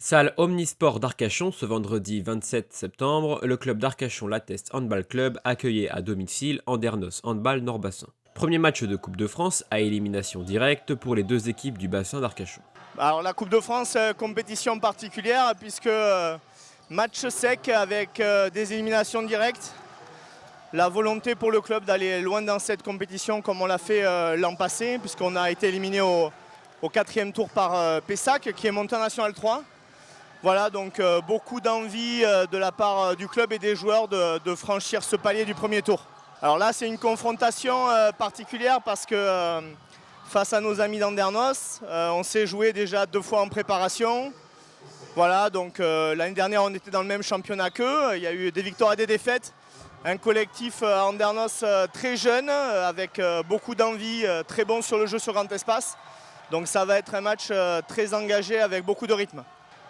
Salle Omnisport d'Arcachon, ce vendredi 27 septembre, le club d'Arcachon-Lateste Handball Club accueillait à domicile Andernos Handball Nord-Bassin. Premier match de Coupe de France à élimination directe pour les deux équipes du bassin d'Arcachon. Alors la Coupe de France, compétition particulière puisque match sec avec des éliminations directes. La volonté pour le club d'aller loin dans cette compétition comme on l'a fait l'an passé, puisqu'on a été éliminé au quatrième tour par Pessac qui est monté en National 3. Voilà, donc beaucoup d'envie de la part du club et des joueurs de franchir ce palier du premier tour. Alors là, c'est une confrontation particulière parce que face à nos amis d'Andernos, on s'est joué déjà 2 fois en préparation. Voilà, donc l'année dernière, on était dans le même championnat qu'eux. Il y a eu des victoires et des défaites. Un collectif à Andernos très jeune, avec beaucoup d'envie, très bon sur le jeu sur grand espace. Donc ça va être un match très engagé avec beaucoup de rythme.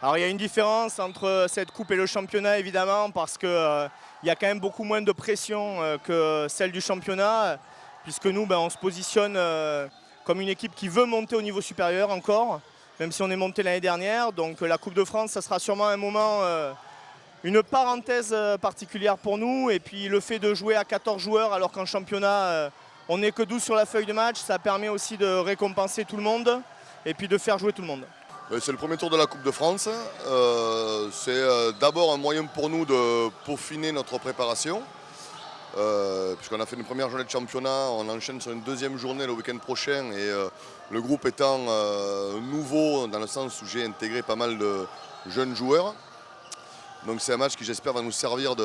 Alors il y a une différence entre cette coupe et le championnat évidemment parce qu'il y a quand même beaucoup moins de pression que celle du championnat puisque nous on se positionne comme une équipe qui veut monter au niveau supérieur encore, même si on est monté l'année dernière. Donc la Coupe de France, ça sera sûrement un moment, une parenthèse particulière pour nous. Et puis le fait de jouer à 14 joueurs alors qu'en championnat on n'est que 12 sur la feuille de match, ça permet aussi de récompenser tout le monde et puis de faire jouer tout le monde. C'est le premier tour de la Coupe de France. C'est d'abord un moyen pour nous de peaufiner notre préparation. Puisqu'on a fait une première journée de championnat, on enchaîne sur une deuxième journée le week-end prochain. Et le groupe étant nouveau, dans le sens où j'ai intégré pas mal de jeunes joueurs. Donc c'est un match qui j'espère va nous servir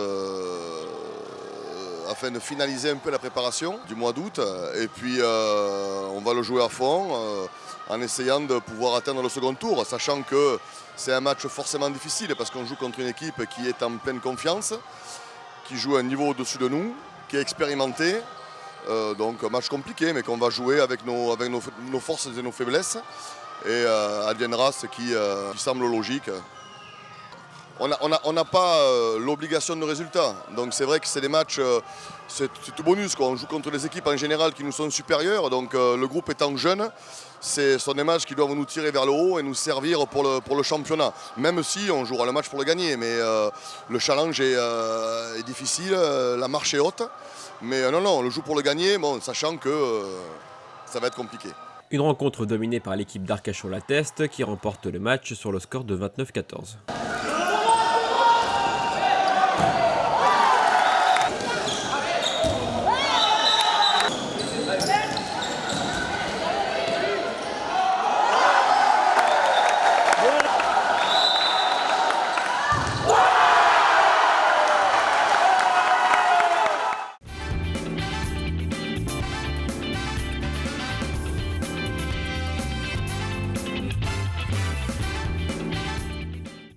afin de finaliser un peu la préparation du mois d'août. Et puis on va le jouer à fond. En essayant de pouvoir atteindre le second tour, sachant que c'est un match forcément difficile parce qu'on joue contre une équipe qui est en pleine confiance, qui joue à un niveau au-dessus de nous, qui est expérimentée. Donc un match compliqué, mais qu'on va jouer avec nos forces et nos faiblesses. Et adviendra ce qui semble logique. On n'a pas l'obligation de résultat, donc c'est vrai que c'est des matchs, c'est tout bonus, quoi. On joue contre les équipes en général qui nous sont supérieures, donc le groupe étant jeune, ce sont des matchs qui doivent nous tirer vers le haut et nous servir pour le championnat. Même si on jouera le match pour le gagner, mais le challenge est difficile, la marche est haute, mais non, on le joue pour le gagner, sachant que ça va être compliqué. Une rencontre dominée par l'équipe d'Arcachon-Lateste qui remporte le match sur le score de 29-14.